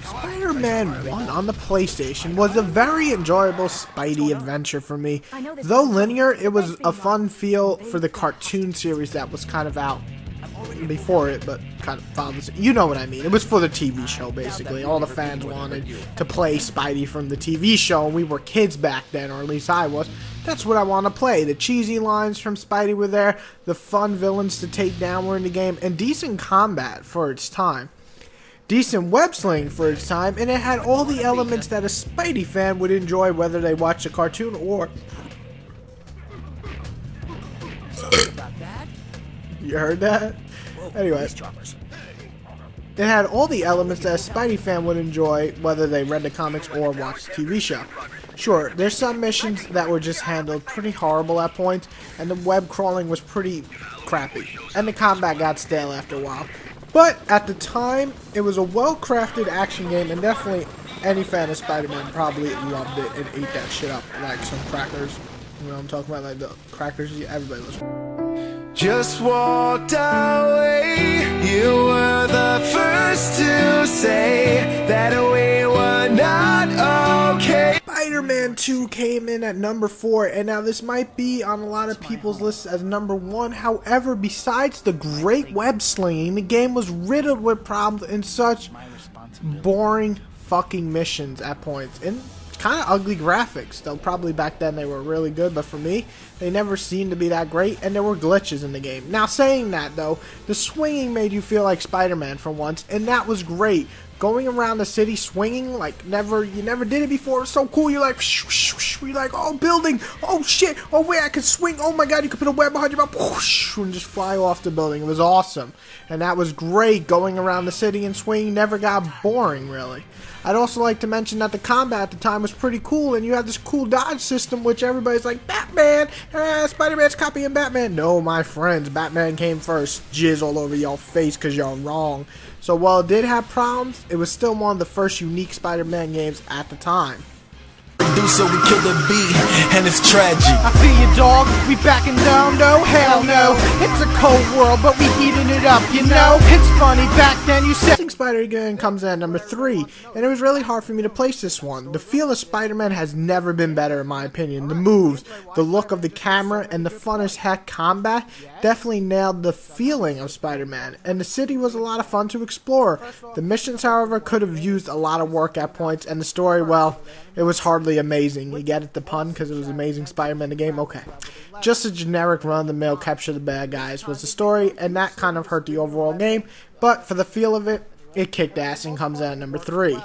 Spider-Man 1 on the PlayStation was a very enjoyable Spidey adventure for me. Though linear, it was a fun feel for the cartoon series that was kind of out before it, but kind of found, you know what I mean. It was for the TV show, basically. All the fans wanted to play Spidey from the TV show, and we were kids back then, or at least I was. That's what I want to play. The cheesy lines from Spidey were there, the fun villains to take down were in the game, and decent combat for its time. Decent web sling for its time, and it had all the elements that a Spidey fan would enjoy, whether they watched a cartoon or... You heard that? Anyway, it had all the elements that a Spidey fan would enjoy, whether they read the comics or watched the TV show. Sure, there's some missions that were just handled pretty horrible at points, and the web crawling was pretty crappy, and the combat got stale after a while. But at the time, it was a well-crafted action game, and definitely any fan of Spider-Man probably loved it and ate that shit up like some crackers. You know what I'm talking about? Like the crackers everybody loves. Just walked away. You were the first to say that we were not okay. Spider-Man 2 came in at number 4, and now this might be on a lot of people's lists as number 1. However, besides the great web slinging, the game was riddled with problems and such boring fucking missions at points, and kind of ugly graphics. Though probably back then they were really good, but for me, they never seemed to be that great, and there were glitches in the game. Now, saying that though, the swinging made you feel like Spider-Man for once, and that was great. Going around the city swinging like you never did it before. It was so cool. You're like, you're like, oh, building, oh shit, oh wait, I can swing. Oh my god, you could put a web behind your back, and just fly off the building. It was awesome, and that was great. Going around the city and swinging never got boring, really. I'd also like to mention that the combat at the time was pretty cool, and you had this cool dodge system, which everybody's like, Batman, Spider-Man's copying Batman. No, my friends, Batman came first. Jizz all over y'all face because y'all wrong. So while it did have problems, it was still one of the first unique Spider-Man games at the time. So we kill the beat, and it's tragic. I feel you, dog. We backing down, no, hell no. It's a cold world, but we heating it up, you know. It's funny, back then you said Spider-Man comes in at number 3, and it was really hard for me to place this one. The feel of Spider-Man has never been better, in my opinion. The moves, the look of the camera, and the fun as heck combat definitely nailed the feeling of Spider-Man, and the city was a lot of fun to explore. The missions, however, could have used a lot of work at points, and the story, well, it was hardly amazing. You get it, the pun, because it was Amazing Spider-Man the game? Okay. Just a generic run-of-the-mill capture the bad guys was the story, and that kind of hurt the overall game, but for the feel of it, it kicked ass and comes out at number 3.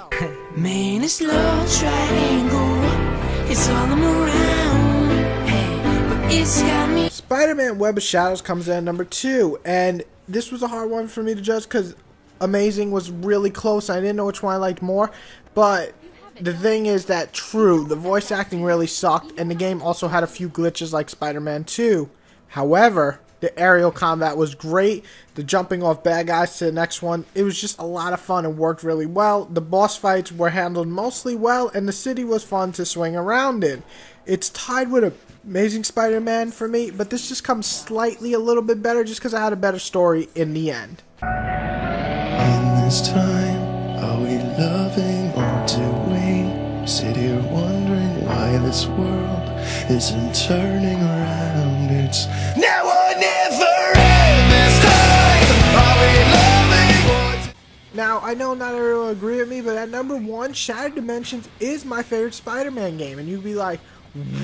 Man, it's love triangle. It's all I'm around. Hey, but it's got me. Spider-Man Web of Shadows comes in at number 2, and this was a hard one for me to judge because Amazing was really close. I didn't know which one I liked more, but the thing is that true, the voice acting really sucked, and the game also had a few glitches like Spider-Man 2. However, the aerial combat was great. The jumping off bad guys to the next one, it was just a lot of fun and worked really well. The boss fights were handled mostly well, and the city was fun to swing around in. It's tied with Amazing Spider-Man for me, but this just comes slightly a little bit better just because I had a better story in the end. In this time, are we loving or do we sit here wondering why this world isn't turning around? It's now or never. In this time, are we loving or Now, I know not everyone will agree with me, but at number 1, Shattered Dimensions is my favorite Spider-Man game, and you'd be like,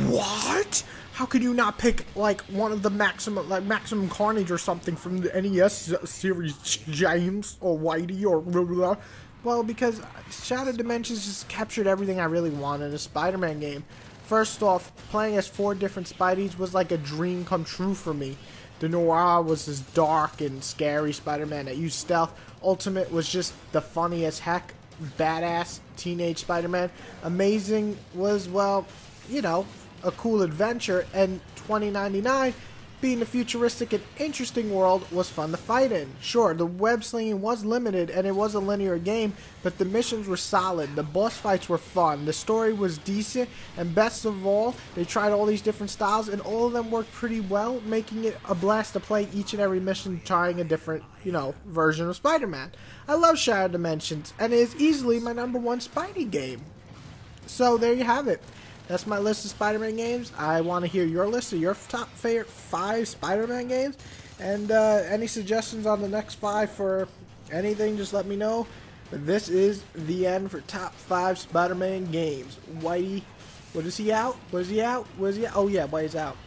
what? How could you not pick like one of the Maximum Carnage or something from the NES series, James or Whity or blah, blah, blah? Well, because Shattered Dimensions just captured everything I really wanted in a Spider-Man game. First off, playing as 4 different Spideys was like a dream come true for me. The Noir was this dark and scary Spider-Man that used stealth. Ultimate was just the funny as heck, badass teenage Spider-Man. Amazing was, well, you know, a cool adventure, and 2099 Being a futuristic and interesting world was fun to fight in. Sure, the web slinging was limited and it was a linear game, but the missions were solid, the boss fights were fun, the story was decent, and best of all, they tried all these different styles and all of them worked pretty well, making it a blast to play each and every mission trying a different, version of Spider-Man. I love Shattered Dimensions, and it is easily my #1 Spidey game. So there you have it. That's my list of Spider-Man games. I want to hear your list of your top favorite 5 Spider-Man games. And any suggestions on the next 5 for anything, just let me know. But this is the end for top 5 Spider-Man games. Whitey, what is he out? Was he out? Oh yeah, Whitey's out.